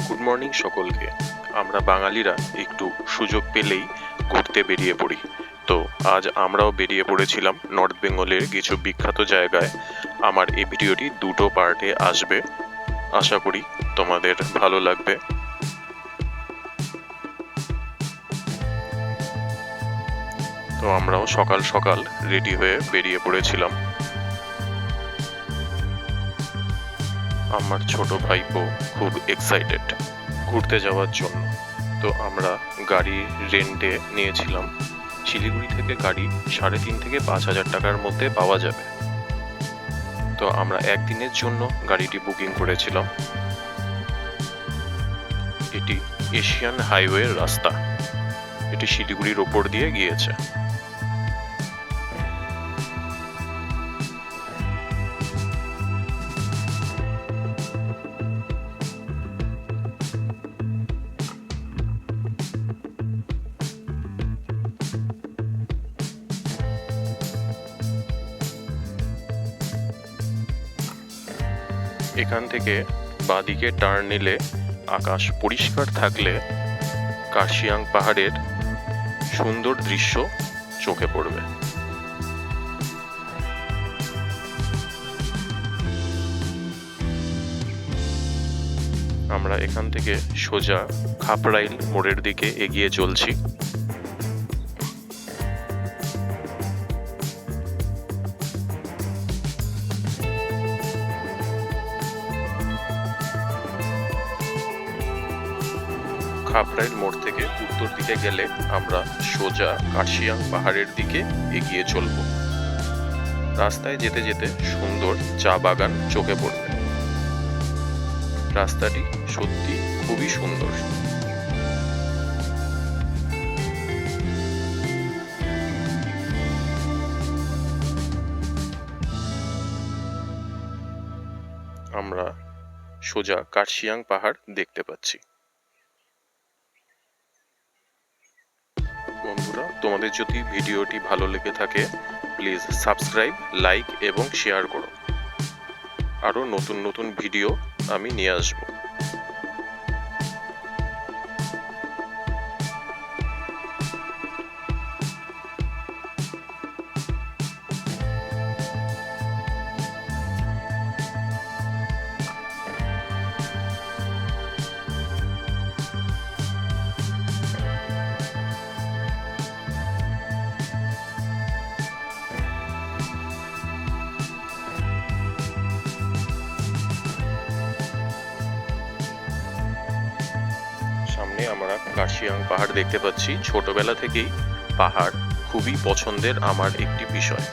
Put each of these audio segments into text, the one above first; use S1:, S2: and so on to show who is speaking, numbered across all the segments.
S1: Good morning সকলকে। আমরা বাঙালিরা একটু সুযোগ পেলেই ঘুরতে বেরিয়ে পড়ি। তো আজ আমরাও বেরিয়ে পড়েছিলাম নর্থ বেঙ্গলের কিছু বিখ্যাত জায়গায়। আমার এই ভিডিওটি দুটো পার্টে আসবে, আশা করি তোমাদের ভালো লাগবে। তো আমরাও সকাল সকাল রেডি হয়ে বেরিয়ে পড়েছিলাম। আমার ছোট ভাইপো খুব এক্সাইটেড ঘুরতে যাওয়ার জন্য। তো আমরা গাড়ি রেন্টে নিয়েছিলাম। শিলিগুড়ি থেকে গাড়ি 3.5 থেকে 5,000 টাকার মধ্যে পাওয়া যাবে। তো আমরা একদিনের জন্য গাড়িটি বুকিং করেছিলাম। এটি এশিয়ান হাইওয়ের রাস্তা, এটি শিলিগুড়ির ওপর দিয়ে গিয়েছে। এখান থেকে বাঁদিকে টার্ন নিলে আকাশ পরিষ্কার থাকলে কার্শিয়াং পাহাড়ের সুন্দর দৃশ্য চোখে পড়বে। আমরা এখান থেকে সোজা খাপরাইল মোড়ের দিকে এগিয়ে চলছি। খাপরাইল মোড় থেকে উত্তর দিকে গেলে আমরা সোজা কার্শিয়াং পাহাড়ের দিকে এগিয়ে চলব। রাস্তায় যেতে যেতে সুন্দর চা বাগান চোখে পড়বে। রাস্তাটি সত্যি খুবই সুন্দর। আমরা সোজা কার্শিয়াং পাহাড় দেখতে পাচ্ছি। বন্ধুরা, তোমাদের যদি ভিডিওটি ভালো লেগে থাকে প্লিজ সাবস্ক্রাইব, লাইক এবং শেয়ার করো। আরও নতুন নতুন ভিডিও আমি নিয়ে আসবো। সামনে আমরা কার্শিয়াং পাহাড় দেখতে পাচ্ছি। ছোটবেলা থেকেই পাহাড় খুবই পছন্দের আমার একটি বিষয়।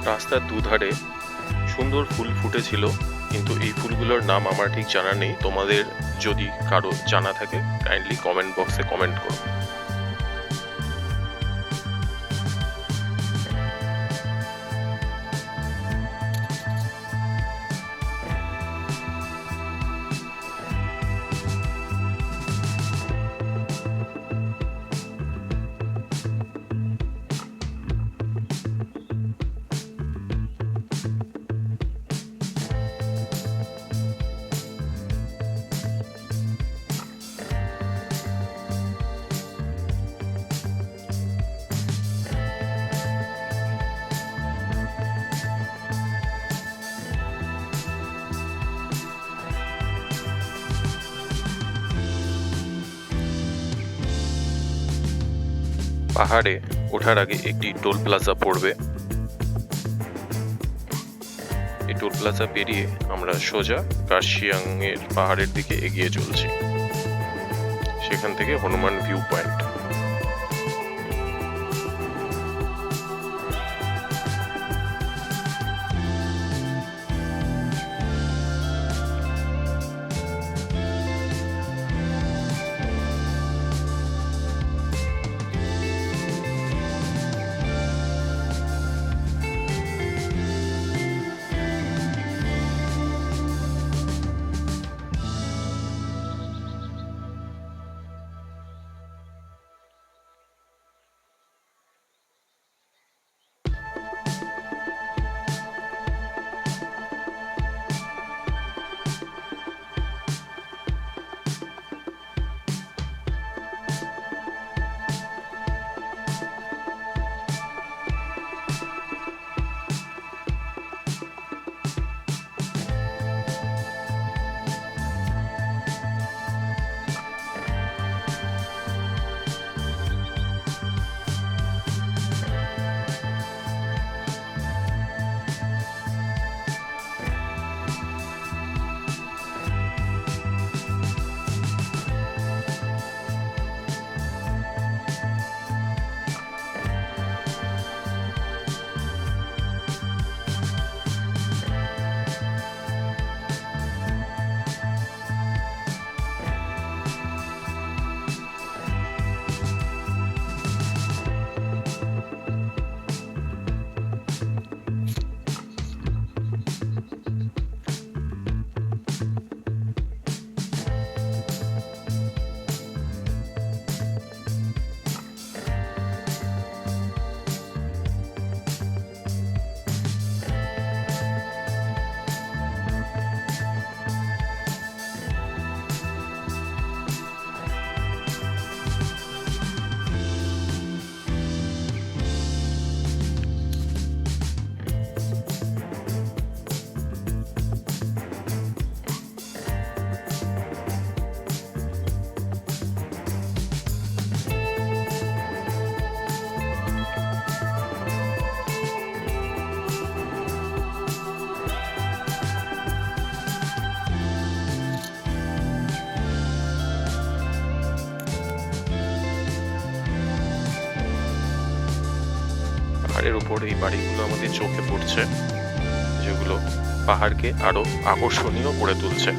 S1: রাস্তার দুধারে সুন্দর ফুল ফুটেছিল, কিন্তু এই ফুলগুলোর নাম আমার ঠিক জানা নেই। তোমাদের যদি কারো জানা থাকে কাইন্ডলি কমেন্ট বক্সে কমেন্ট করো। পাহাড়ে ওঠার আগে একটি টোল প্লাজা পড়বে। এই টোল প্লাজা পেরিয়ে আমরা সোজা কার্শিয়াং এর পাহাড়ের দিকে এগিয়ে চলছি। সেখান থেকে হনুমান ভিউ পয়েন্ট। পাহাড়ের উপর এই বাড়িগুলো আমাদের চোখে পড়ছে, যেগুলো পাহাড়কে আরো আকর্ষণীয় করে তুলছে।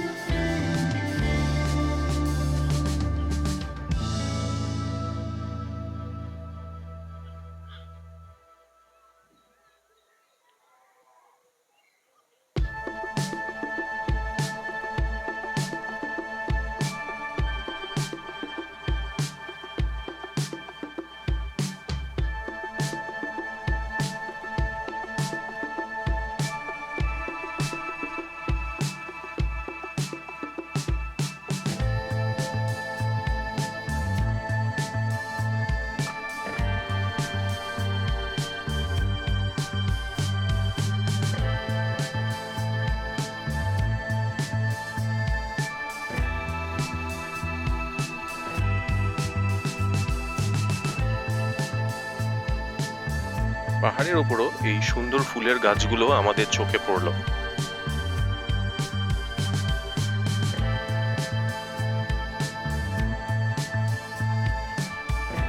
S1: পাহাড়ের উপরও এই সুন্দর ফুলের গাছগুলো আমাদের চোখে পড়লো।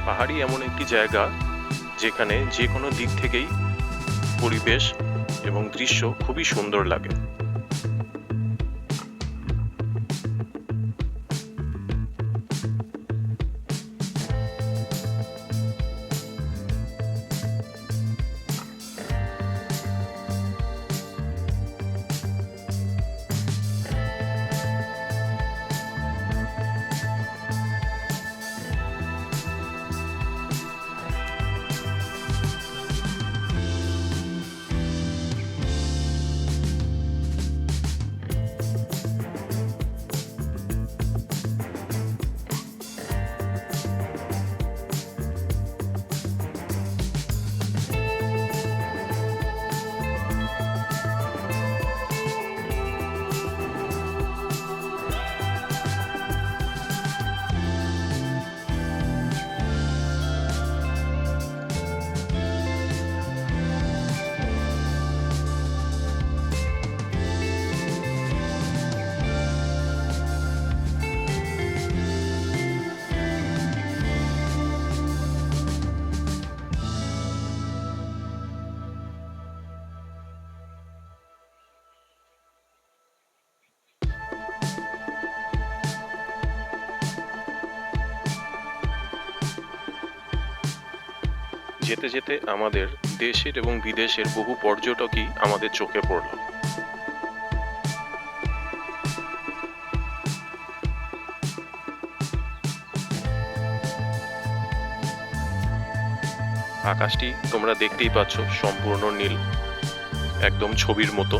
S1: পাহাড়ি এমন একটি জায়গা যেখানে যে কোনো দিক থেকেই পরিবেশ এবং দৃশ্য খুবই সুন্দর লাগে। যেতে যেতে আমাদের দেশের এবং বিদেশের বহু পর্যটকই আমাদের চোখে পড়ল। আকাশটি তোমরা দেখতেই পাচ্ছ, সম্পূর্ণ নীল, একদম ছবির মতো।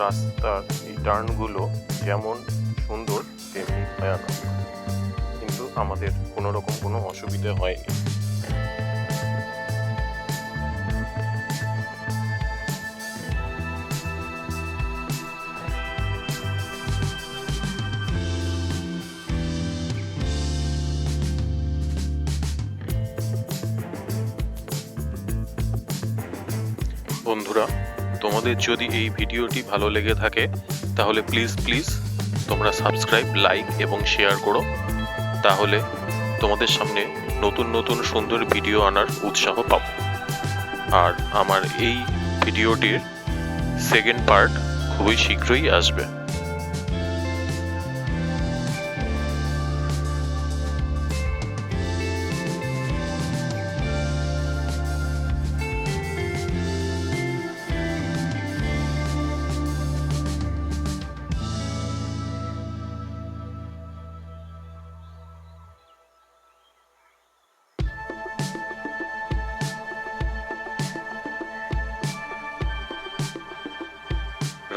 S1: রাস্তার এই টার্নগুলো যেমন সুন্দর তেমনি ভয়ানক, কিন্তু আমাদের কোনো রকম কোনো অসুবিধা হয়নি। বন্ধুরা, তোমাদের যদি এই ভিডিওটি ভালো লেগে থাকে তাহলে প্লিজ তোমরা সাবস্ক্রাইব, লাইক এবং শেয়ার করো। তাহলে তোমাদের সামনে নতুন নতুন সুন্দর ভিডিও আনার উৎসাহ পাবো। আর আমার এই ভিডিওটির সেকেন্ড পার্ট খুবই শীঘ্রই আসবে।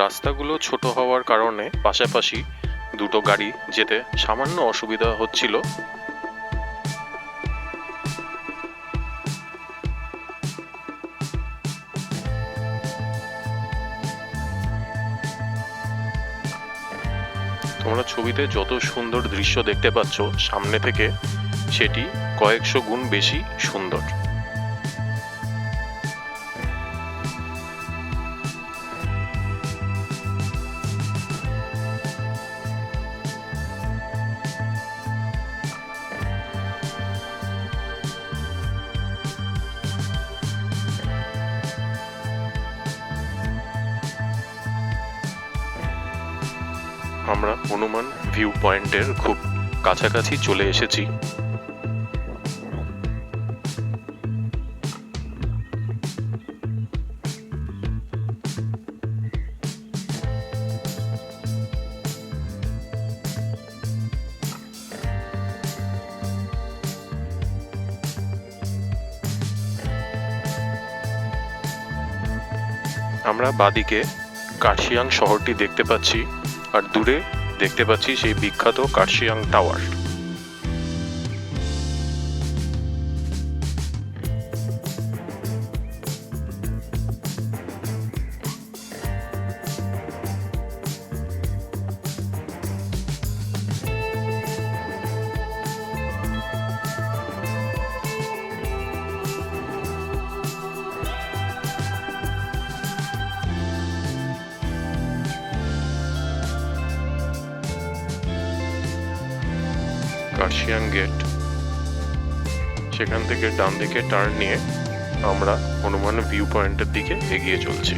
S1: রাস্তাগুলো ছোট হওয়ার কারণে পাশাপাশি দুটো গাড়ি যেতে সামান্য অসুবিধা হচ্ছিল। তোমরা ছবিতে যত সুন্দর দৃশ্য দেখতে পাচ্ছ সামনে থেকে, সেটি কয়েকশো গুণ বেশি সুন্দর। আমরা হনুমান ভিউ পয়েন্টের খুব কাছাকাছি চলে এসেছি। আমরা বাদিকে কার্শিয়াং শহরটি দেখতে পাচ্ছি। আর দূরে দেখতে পাচ্ছি সেই বিখ্যাত কার্শিয়াং টাওয়ার। কার্শিয়াং গেট, সেখান থেকে ডান দিকে টার্ন নিয়ে আমরা হনুমান ভিউ পয়েন্টের দিকে এগিয়ে চলছি।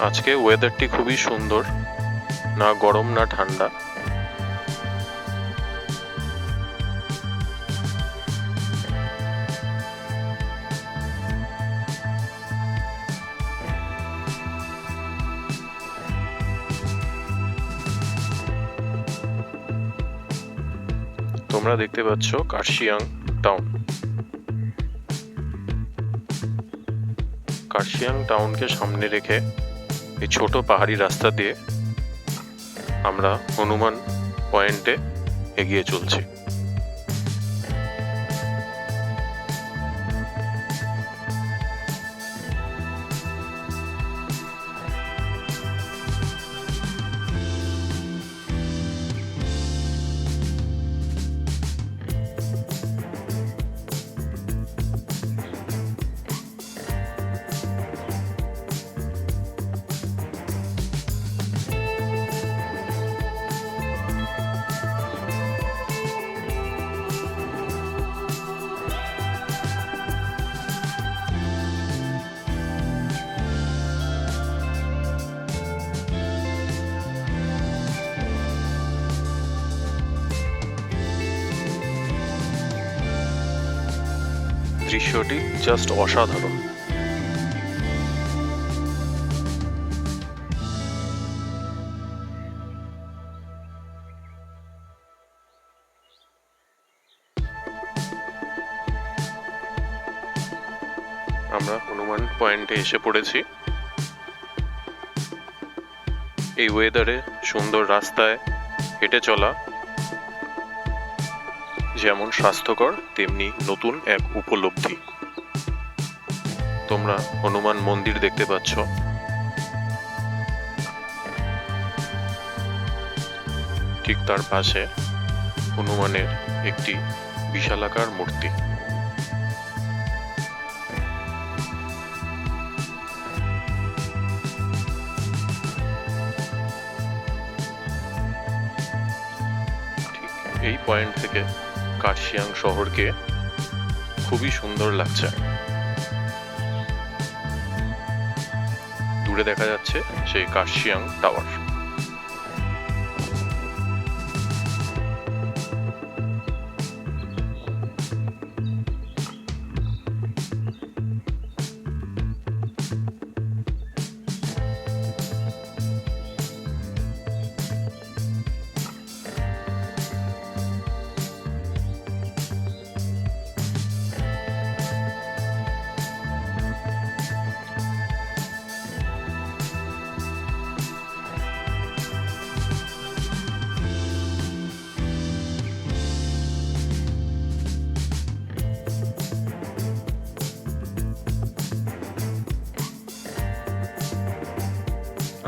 S1: আজকে ওয়েদারটি খুবই সুন্দর, না গরম না ঠান্ডা। তোমরা দেখতে পাচ্ছ কার্শিয়াং টাউন। কার্শিয়াং টাউনকে সামনে রেখে এই ছোট পাহাড়ি রাস্তা দিয়ে আমরা হনুমান পয়েন্টে এগিয়ে চলছি। দৃশ্যটি জাস্ট অসাধারণ। আমরা হনুমান পয়েন্টে এসে পড়েছি। এই ওয়েদারে সুন্দর রাস্তায় হেঁটে চলা যেমন স্বাস্থ্যকর তেমনি নতুন এক উপলব্ধি। তোমরা হনুমান মন্দির দেখতে পাচ্ছ, ঠিক তার পাশে হনুমানের একটি বিশালাকার মূর্তি। ঠিক এই পয়েন্ট থেকে কার্শিয়াং শহরকে খুবই সুন্দর লাগছে। দূরে দেখা যাচ্ছে সেই কার্শিয়াং টাওয়ার।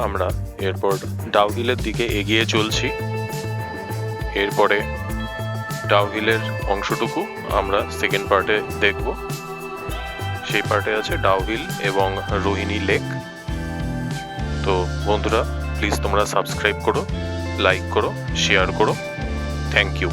S1: আমরা এরপর ডাউহিলের দিকে এগিয়ে চলছি। এরপরে ডাউহিলের অংশটুকু আমরা সেকেন্ড পার্টে দেখব। সেই পার্টে আছে ডাউহিল এবং রোহিণী লেক। তো বন্ধুরা প্লিজ তোমরা সাবস্ক্রাইব করো, লাইক করো, শেয়ার করো। Thank you.